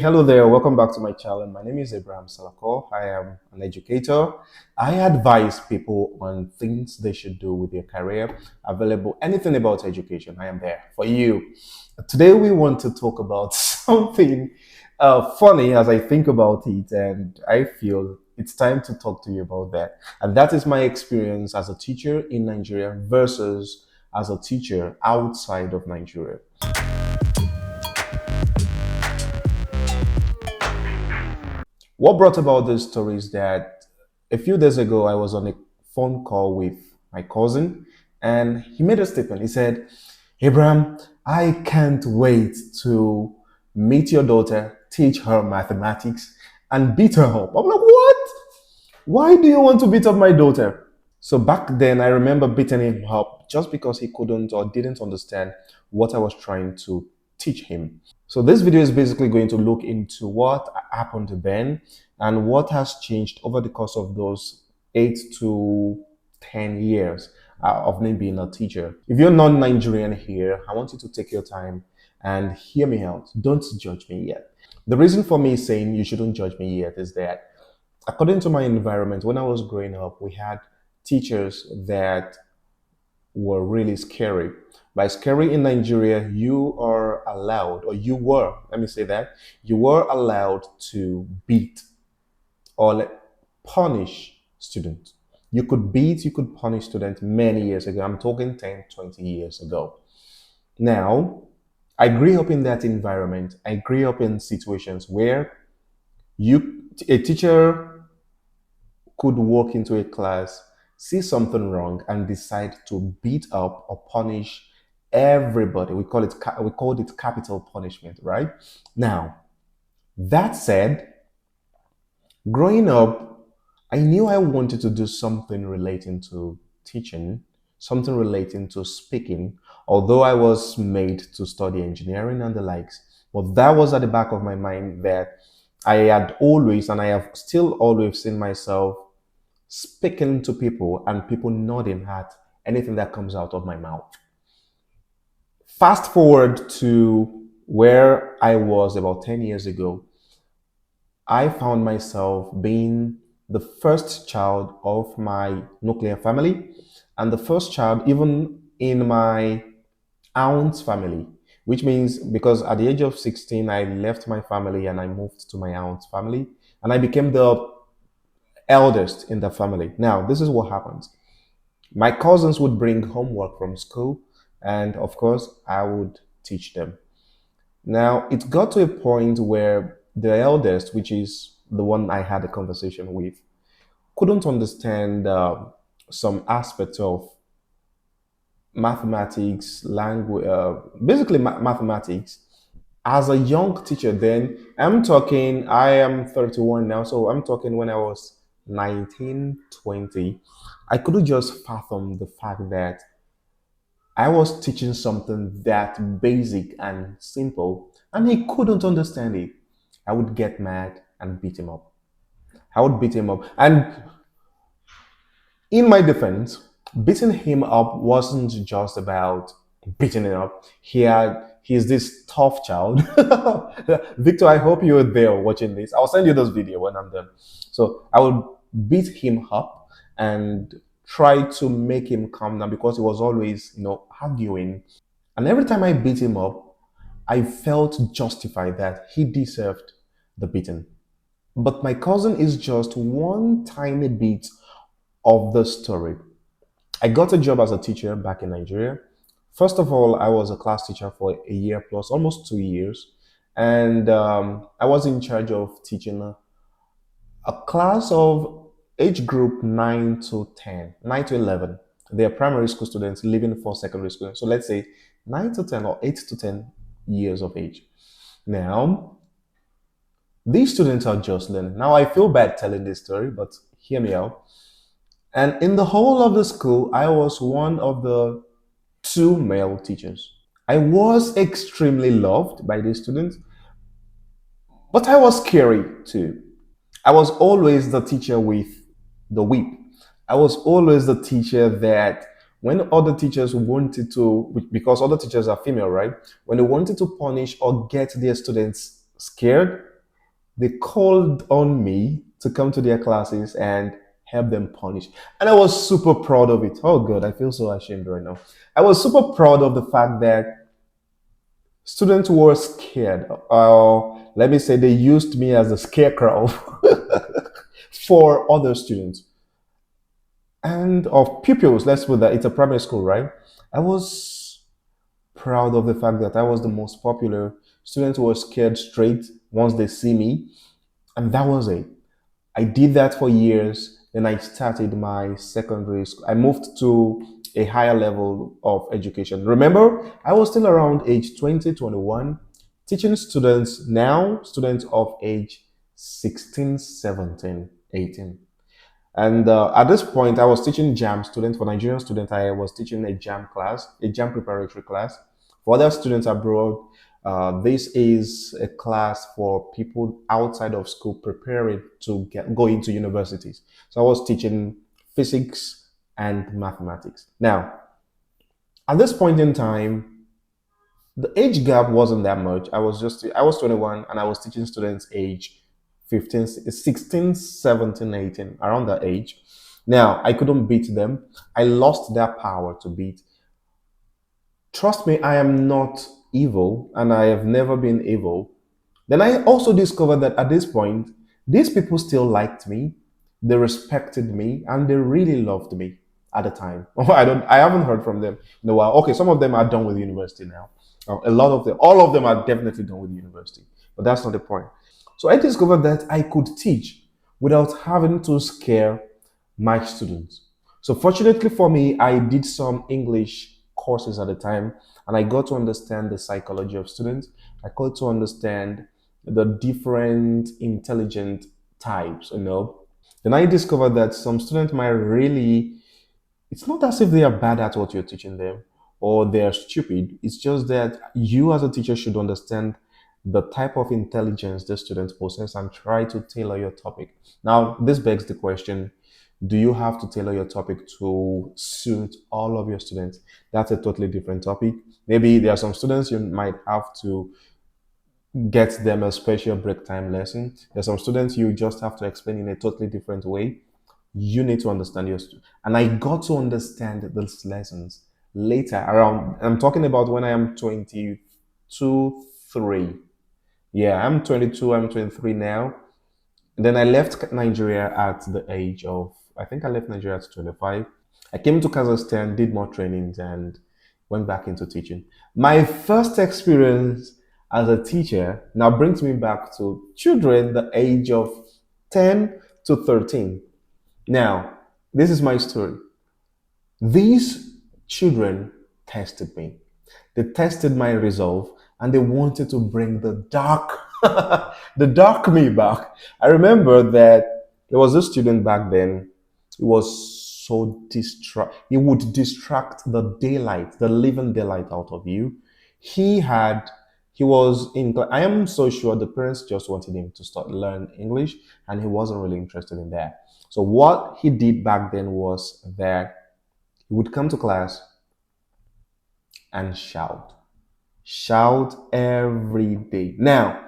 Hello there, welcome back to my channel. My name is Salako. I am an educator. I advise people on things they should do with their career. Available anything about education, I am there for you. Today we want to talk about something funny as I think about it, and I feel it's time to talk to you about that. And that is my experience as a teacher in Nigeria versus as a teacher outside of Nigeria. What brought about this story is that a few days ago, I was on a phone call with my cousin, and he made a statement. He said, Abraham, I can't wait to meet your daughter, teach her mathematics, and beat her up. I'm like, what? Why do you want to beat up my daughter? So back then, I remember beating him up just because he couldn't or didn't understand what I was trying to teach him. So this video is basically going to look into what happened then and what has changed over the course of those 8 to 10 years of me being a teacher. If you're non-Nigerian here, I want you to take your time and hear me out. Don't judge me yet. The reason for me saying you shouldn't judge me yet is that according to my environment, when I was growing up, we had teachers that were really scary. By scary in Nigeria, you are allowed, or you were, let me say that, you were allowed to beat or punish students. You could beat, you could punish students many years ago. I'm talking 10, 20 years ago. Now, I grew up in that environment. I grew up in situations where a teacher could walk into a class, see something wrong, and decide to beat up or punish everybody. We called it capital punishment, right? Now, that said, growing up, I knew I wanted to do something relating to teaching, something relating to speaking, although I was made to study engineering and the likes. But that was at the back of my mind that I had always, and I have still always seen myself speaking to people and people nodding at anything that comes out of my mouth. Fast forward to where I was about 10 years ago, I found myself being the first child of my nuclear family and the first child even in my aunt's family, which means because at the age of 16, I left my family and I moved to my aunt's family and I became the eldest in the family. Now, this is what happens. My cousins would bring homework from school, and of course, I would teach them. Now, it got to a point where the eldest, which is the one I had a conversation with, couldn't understand some aspects of mathematics, language, basically mathematics. As a young teacher, then I am 31 now, so I'm talking when I was 19, 20. I couldn't just fathom the fact that I was teaching something that basic and simple, and he couldn't understand it. I would get mad and beat him up. I would beat him up. And in my defense, beating him up wasn't just about beating him up. He's this tough child. Victor, I hope you're there watching this. I'll send you this video when I'm done. So I would beat him up and try to make him calm down because he was always, arguing. And every time I beat him up, I felt justified that he deserved the beating. But my cousin is just one tiny bit of the story. I got a job as a teacher back in Nigeria. First of all, I was a class teacher for a year plus, almost 2 years. And I was in charge of teaching a class of age group 9 to 10, 9 to 11. They are primary school students leaving for secondary school. So let's say 9 to 10 or 8 to 10 years of age. Now, these students are just learning. Now, I feel bad telling this story, but hear me out. And in the whole of the school, I was one of the two male teachers. I was extremely loved by these students, but I was scary too. I was always the teacher with the whip. I was always the teacher that when other teachers wanted to, because other teachers are female, right? When they wanted to punish or get their students scared, They called on me to come to their classes and help them punish. And I was super proud of it. Oh God, I feel so ashamed right now. I was super proud of the fact that students were scared. Let me say they used me as a scarecrow for other students and of pupils. Let's put that it's a primary school, right? I was proud of the fact that I was the most popular. Students were scared straight once they see me, and that was it. I did that for years. Then I started my secondary school. I moved to a higher level of education. Remember, I was still around age 20, 21, teaching students now, students of age 16, 17, 18. And at this point, I was teaching JAM students. For Nigerian students, I was teaching a JAM class, a JAM preparatory class. For other students abroad, this is a class for people outside of school preparing to go into universities. So I was teaching physics and mathematics. Now, at this point in time, the age gap wasn't that much. I was 21 and I was teaching students age 15, 16, 17, 18, around that age. Now, I couldn't beat them. I lost that power to beat. Trust me, I am not evil and I have never been evil. Then I also discovered that at this point, these people still liked me, they respected me, and they really loved me at the time. I haven't heard from them in a while. Okay, some of them are done with university now. A lot of them, all of them are definitely done with university, but that's not the point. So I discovered that I could teach without having to scare my students. So fortunately for me, I did some English courses at the time, and I got to understand the psychology of students. I got to understand the different intelligent types, you know. Then I discovered that some students might really, it's not as if they are bad at what you're teaching them or they're stupid. It's just that you as a teacher should understand the type of intelligence the students possess and try to tailor your topic. Now, this begs the question, do you have to tailor your topic to suit all of your students? That's a totally different topic. Maybe there are some students you might have to get them a special break time lesson. There's some students you just have to explain in a totally different way. You need to understand your student. And I got to understand those lessons later around, I'm talking about when I am 22, 3. Yeah, I'm 22, I'm 23 now. And then I left Nigeria at the age of, I think I left Nigeria at 25. I came to Kazakhstan, did more trainings, and went back into teaching. My first experience as a teacher now brings me back to children the age of 10 to 13. Now, this is my story. These children tested me. They tested my resolve and they wanted to bring the dark, the dark me back. I remember that there was a student back then. He was so distract. He would distract the daylight, the living daylight out of you. He had, he was in. I am so sure the parents just wanted him to start learn English, and he wasn't really interested in that. So what he did back then was that he would come to class and shout every day. Now,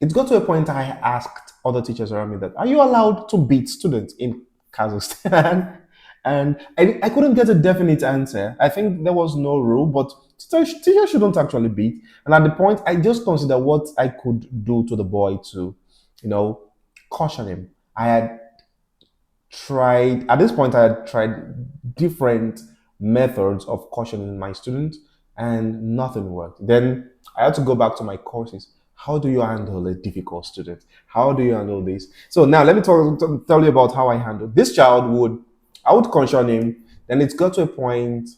it got to a point I asked other teachers around me that, are you allowed to beat students in Kazakhstan? And I couldn't get a definite answer. I think there was no rule, but teachers shouldn't actually beat. And at the point, I just considered what I could do to the boy to, you know, caution him. I had tried, at this point, I had tried different methods of cautioning my students and nothing worked. Then I had to go back to my courses. How do you handle a difficult student? How do you handle this? So now let me tell you about how I handled this child. I would caution him. Then it got to a point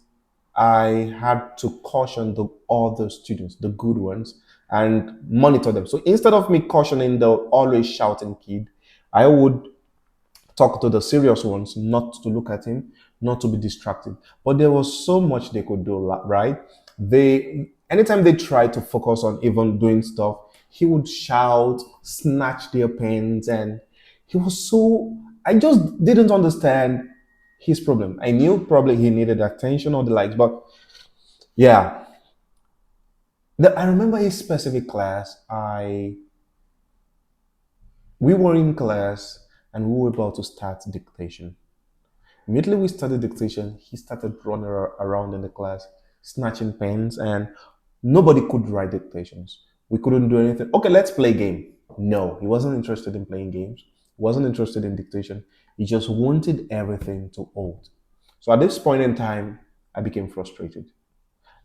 I had to caution the other students, the good ones, and monitor them. So instead of me cautioning the always shouting kid, I would talk to the serious ones, not to look at him, not to be distracted. But there was so much they could do, right? Anytime they tried to focus on even doing stuff, he would shout, snatch their pens, and he was so. I just didn't understand his problem. I knew probably he needed attention or the likes, but yeah. I remember a specific class. I We were in class and we were about to start dictation. Immediately we started dictation, he started running around in the class, snatching pens, and nobody could write dictations. We couldn't do anything. Okay, let's play game. No, he wasn't interested in playing games. He wasn't interested in dictation. He just wanted everything to hold. So at this point in time, I became frustrated.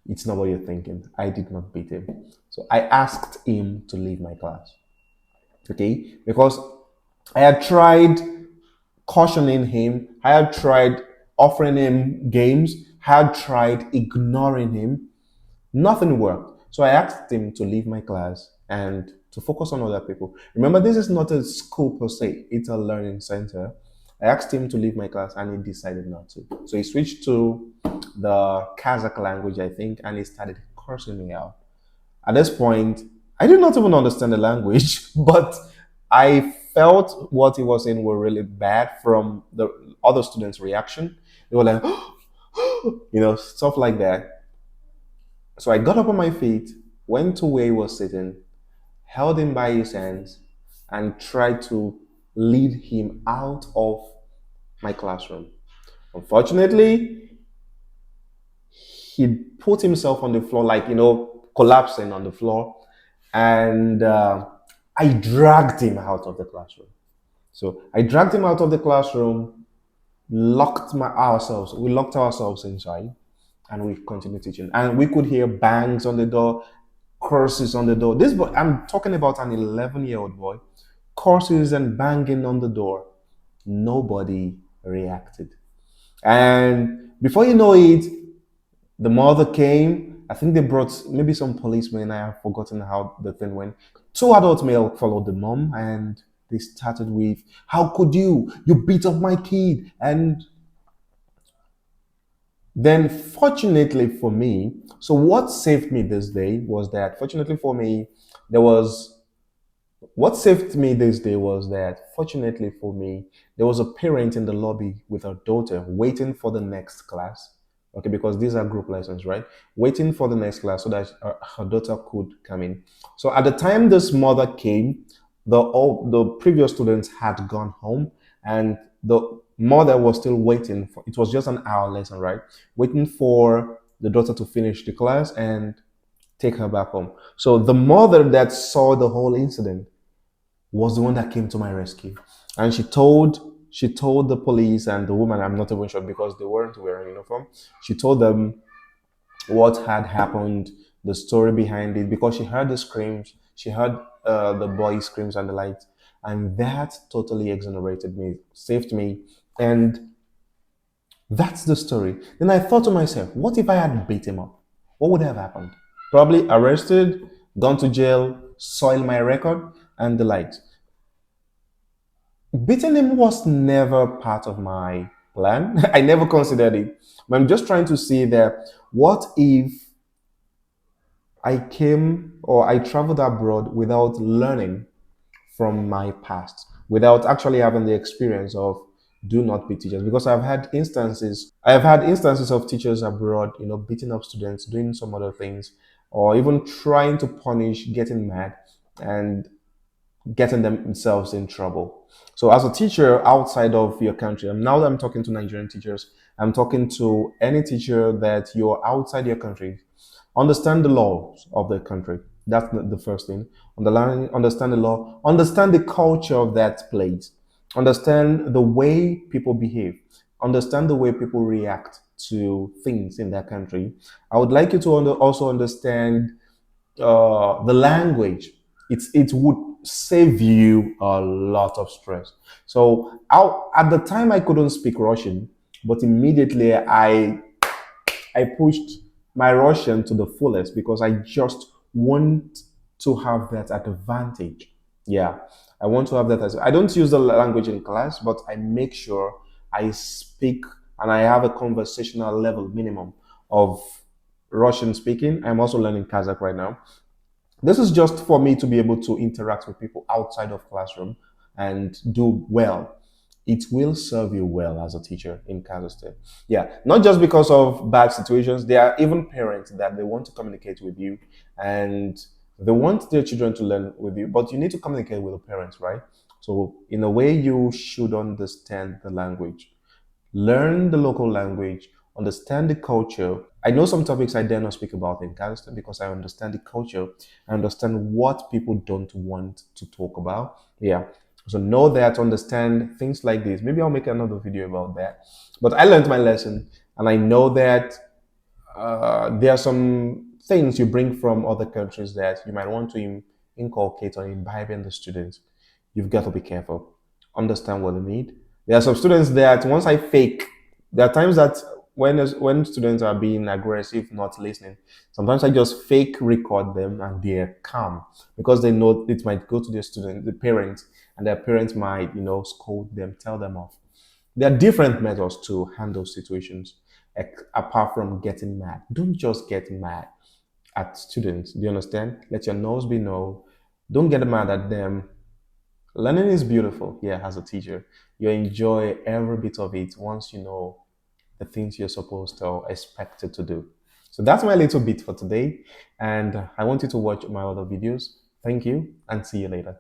It's not what you're thinking. I did not beat him. So I asked him to leave my class. Okay? Because I had tried cautioning him, I had tried offering him games, had tried ignoring him. Nothing worked. So I asked him to leave my class and to focus on other people. Remember, this is not a school per se, it's a learning center. I asked him to leave my class and he decided not to. So he switched to the Kazakh language, I think, and he started cursing me out. At this point, I did not even understand the language, but I felt what he was saying were really bad from the other students' reaction. They were like, stuff like that. So I got up on my feet, went to where he was sitting, held him by his hands, and tried to lead him out of my classroom. Unfortunately, he put himself on the floor, like, collapsing on the floor. And I dragged him out of the classroom. So I dragged him out of the classroom, we locked ourselves inside, and we continued teaching. And we could hear bangs on the door, curses on the door. This boy, I'm talking about an 11-year-old boy, curses and banging on the door. Nobody reacted. And before you know it, the mother came. I think they brought maybe some policemen. I have forgotten how the thing went. Two adult male followed the mom and they started with, "How could you? You beat up my kid." And then, fortunately for me, so what saved me this day was that, fortunately for me, there was what saved me this day was that, fortunately for me, there was a parent in the lobby with her daughter waiting for the next class. Okay, because these are group lessons, right? Waiting for the next class so that her daughter could come in. So at the time this mother came, all the previous students had gone home, and the mother was still waiting for. It was just an hour lesson, right? Waiting for the daughter to finish the class and take her back home. So the mother that saw the whole incident was the one that came to my rescue. And she told the police and the woman, I'm not even sure because they weren't wearing uniform. She told them what had happened, the story behind it, because she heard the screams, she heard the boy screams and the lights, and that totally exonerated me, saved me, and that's the story. Then I thought to myself, what if I had beat him up? What would have happened? Probably arrested, gone to jail, soiled my record, and the likes. Beating him was never part of my plan. I never considered it. But I'm just trying to see that what if I came or I traveled abroad without learning from my past, without actually having the experience of do not beat teachers? Because I've had instances of teachers abroad, beating up students, doing some other things, or even trying to punish, getting mad, and getting themselves in trouble. So, as a teacher outside of your country, and now that I'm talking to Nigerian teachers, I'm talking to any teacher that you're outside your country. Understand the laws of the country. That's the first thing. Understand the law. Understand the culture of that place. Understand the way people behave. Understand the way people react to things in that country. I would like you to also understand the language. It would save you a lot of stress. So at the time I couldn't speak Russian, but immediately I pushed my Russian to the fullest because I just want to have that advantage. Yeah, I want to have that as I don't use the language in class, but I make sure I speak and I have a conversational level minimum of Russian speaking. I'm also learning Kazakh right now. This is just for me to be able to interact with people outside of classroom and do well. It will serve you well as a teacher in Kazakhstan. Yeah, not just because of bad situations. There are even parents that they want to communicate with you and they want their children to learn with you, but you need to communicate with the parents, right? So in a way, you should understand the language, learn the local language, understand the culture. I know some topics I dare not speak about in Kazakhstan because I understand the culture. I understand what people don't want to talk about. Yeah. So know that, understand things like this. Maybe I'll make another video about that. But I learned my lesson, and I know that there are some things you bring from other countries that you might want to inculcate or imbibe in the students. You've got to be careful, understand what they need. There are some students that once I fake, there are times that when students are being aggressive, not listening, sometimes I just fake record them and they're calm because they know it might go to their student, the parents, and their parents might, scold them, tell them off. There are different methods to handle situations apart from getting mad. Don't just get mad at students. Do you understand? Let your nose be no. Don't get mad at them. Learning is beautiful, yeah, as a teacher. You enjoy every bit of it once you know the things you're supposed to or expected to do. So that's my little bit for today. And I want you to watch my other videos. Thank you and see you later.